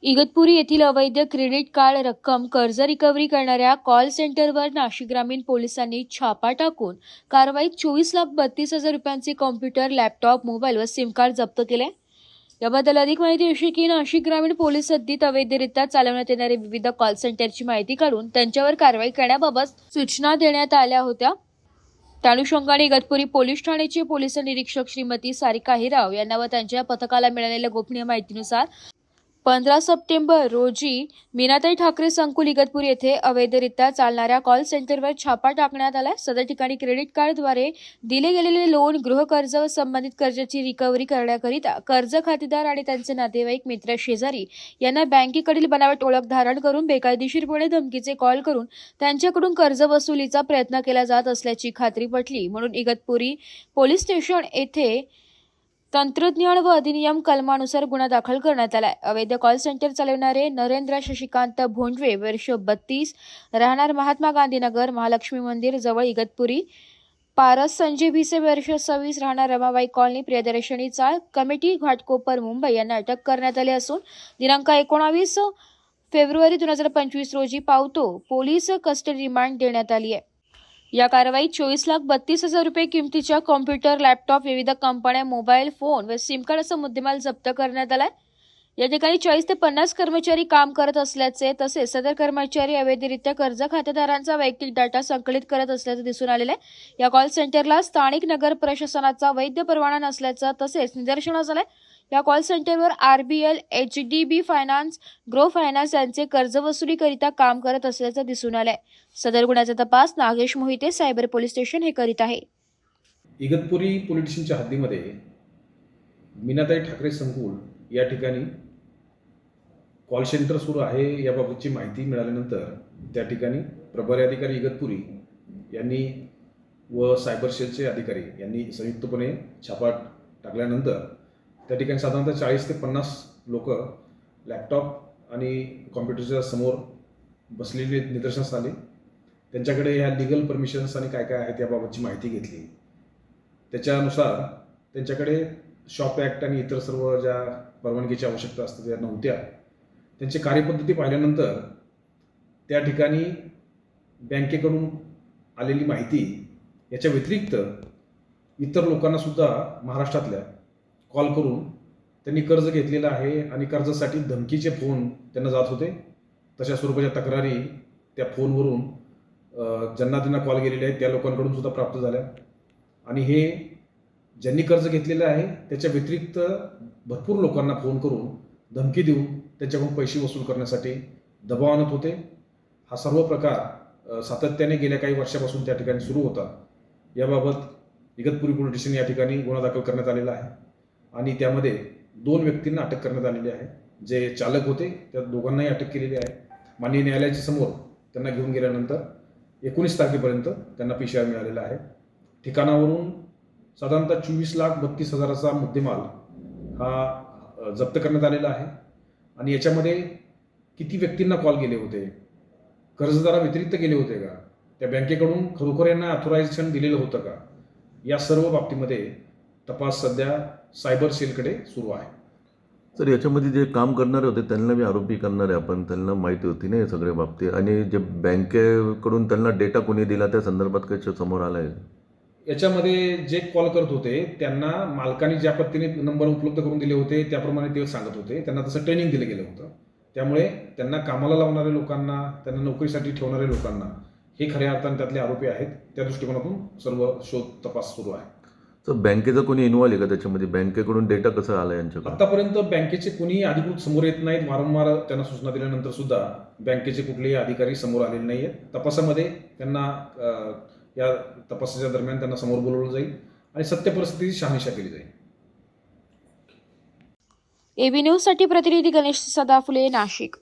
इगतपुरी येथील अवैध credit card रक्कम कर्ज रिकव्हरी करणाऱ्या कॉल सेंटरवर नाशिक ग्रामीण पोलिसांनी छापा टाकून कारवाईत 24,32,000 रुपयांचे कॉम्प्युटर, लॅपटॉप, मोबाईल व सिम कार्ड जप्त केले। याबद्दल अधिक माहिती अशी की नाशिक ग्रामीण पोलीस हद्दीत अवैधरित्या चालवण्यात येणारे विविध कॉल सेंटरची माहिती काढून त्यांच्यावर कारवाई करण्याबाबत सूचना देण्यात आल्या होत्या। त्या अनुषंगाने इगतपुरी पोलीस ठाण्याचे पोलीस निरीक्षक श्रीमती सारिका हिराव यांना व त्यांच्या पथकाला मिळालेल्या गोपनीय माहितीनुसार 15 सप्टेंबर रोजी मीनाताई ठाकरे संकुल इगतपुरी येथे अवैधरित्या चालणाऱ्या कॉल सेंटरवर छापा टाकण्यात आला। सदर ठिकाणी क्रेडिट कार्डद्वारे दिले गेलेले लोन, गृहकर्ज व संबंधित कर्जाची रिकव्हरी करण्याकरिता कर्ज खातेदार आणि त्यांचे नातेवाईक, मित्र, शेजारी यांना बँकेकडील बनावट ओळख धारण करून बेकायदेशीरपणे धमकीचे कॉल करून त्यांच्याकडून कर्ज वसुलीचा प्रयत्न केला जात असल्याची खात्री पटली। म्हणून इगतपुरी पोलीस स्टेशन येथे तंत्रज्ञान व अधिनियम कलमानुसार गुन्हा दाखल करण्यात आला। अवैध कॉल सेंटर चालवणारे नरेंद्र शशिकांत भोंडवे, वर्ष 32, राहणार महात्मा गांधी नगर, महालक्ष्मी मंदिर जवळ इगतपुरी, पारस संजय भिसे, वर्ष 26, राहणार रमाबाई कॉलनी, प्रियदर्शनी चाळ, कमिटी, घाटकोपर, मुंबई यांना अटक करण्यात आली असून दिनांक 19 फेब्रुवारी 2025 रोजी पावतो पोलीस कस्टडी रिमांड देण्यात आली आहे। या कारवाईत 24,32,000 रुपये किमतीच्या कॉम्प्युटर, लॅपटॉप, विविध कंपन्या, मोबाईल फोन व सिम कार्ड असा मुद्देमाल जप्त करण्यात आलाय। या ठिकाणी 40 ते 50 कर्मचारी काम करत असल्याचे तसेच सदर कर्मचारी अवैधरित्या कर्ज खातेदारांचा वैयक्तिक डाटा संकलित करत असल्याचे दिसून आलेले आहे। या कॉल सेंटरला स्थानिक नगर प्रशासनाचा वैध परवाना नसल्याचं तसेच निदर्शनास आलंय। या कॉल सेंटरवर RBL, HDB finance, Grow finance यांचे कर्ज वसुलीकरिता काम करत असल्याचं दिसून आलंय। सदर गुन्ह्याचा तपास Nagesh Mohite cyber police station हे करीत आहे। इगतपुरी पोलीस स्टेशनच्या हद्दीमध्ये मीनाताई ठाकरे संकुल या ठिकाणी कॉल सेंटर सुरू आहे याबाबतची माहिती मिळाल्यानंतर त्या ठिकाणी प्रभारी अधिकारी इगतपुरी यांनी व सायबर सेलचे अधिकारी यांनी संयुक्तपणे छापा टाकल्यानंतर त्या ठिकाणी साधारणतः 40 ते 50 लोक लॅपटॉप आणि कॉम्प्युटरच्या समोर बसलेले निदर्शनास आले। त्यांच्याकडे ह्या लीगल परमिशन्स आणि काय काय आहेत याबाबतची माहिती घेतली। त्याच्यानुसार त्यांच्याकडे शॉप ॲक्ट आणि इतर सर्व ज्या परवानगीची आवश्यकता असते त्या नव्हत्या। त्यांची कार्यपद्धती पाहिल्यानंतर त्या ठिकाणी बँकेकडून आलेली माहिती याच्या व्यतिरिक्त इतर लोकांनासुद्धा महाराष्ट्रातल्या कॉल करून त्यांनी कर्ज घेतलेलं आहे आणि कर्जासाठी धमकीचे फोन त्यांना जात होते। तशा स्वरूपाच्या तक्रारी त्या फोनवरून ज्यांना त्यांना कॉल गेलेले आहेत त्या लोकांकडून सुद्धा प्राप्त झाल्या आणि हे ज्यांनी कर्ज घेतलेलं आहे त्याच्या व्यतिरिक्त भरपूर लोकांना फोन करून धमकी देऊन त्यांच्याकडून पैसे वसूल करण्यासाठी दबाव आणत होते। हा सर्व प्रकार सातत्याने गेल्या काही वर्षापासून त्या ठिकाणी सुरू होता। याबाबत इगतपुरी पोलीस स्टेशन या ठिकाणी गुन्हा दाखल करण्यात आलेला आहे आणि त्यामध्ये 2 व्यक्तींना अटक करण्यात आलेली आहे। जे चालक होते त्या दोघांनाही अटक केलेली आहे। माननीय न्यायालयाच्या समोर त्यांना घेऊन गेल्यानंतर 19 तारखेपर्यंत त्यांना PCR मिळालेला आहे। ठिकाणावरून साधारणतः 24,32,000चा मुद्देमाल हा जप्त करण्यात आलेला आहे आणि याच्यामध्ये किती व्यक्तींना कॉल गेले होते, कर्जदाराव्यतिरिक्त गेले होते का, त्या बँकेकडून खरोखर यांना ऑथोरायझेशन दिलेलं होतं का, या सर्व बाबतीमध्ये तपास सध्या सायबर सेलकडे सुरू आहे। सर, याच्यामध्ये जे काम करणारे होते त्यांना मी आरोपी करणारे आपण त्यांना माहिती होती ना या सगळ्या बाबतीत आणि जे बँकेकडून त्यांना डेटा कोणी दिला त्या संदर्भात काही समोर आलं आहे? याच्यामध्ये जे कॉल करत होते त्यांना मालकाने ज्या पद्धतीने नंबर उपलब्ध करून दिले होते त्याप्रमाणे ते सांगत होते। त्यांना तसं ट्रेनिंग दिलं गेलं होतं। त्यामुळे त्यांना कामाला लावणाऱ्या लोकांना, त्यांना नोकरीसाठी ठेवणाऱ्या लोकांना हे खऱ्या अर्थाने त्यातले आरोपी आहेत। त्या दृष्टिकोनातून सर्व शोध तपास सुरू आहे। तर बँकेचं कोणी इन्व्हॉल्व आहे का त्याच्यामध्ये? बँकेकडून डेटा कसा आला यांच्याकडे? आतापर्यंत बँकेचे कुणीही अधिकृत समोर येत नाहीत। वारंवार त्यांना सूचना दिल्यानंतर सुद्धा बँकेचे कुठलेही अधिकारी समोर आलेले नाही आहेत। तपासामध्ये त्यांना या तपासाच्या दरम्यान त्यांना समोर बोलवलं जाईल आणि सत्य परिस्थितीची शहानिशा केली जाईल। AB न्यूज साठी प्रतिनिधी गणेश सदाफुले, नाशिक।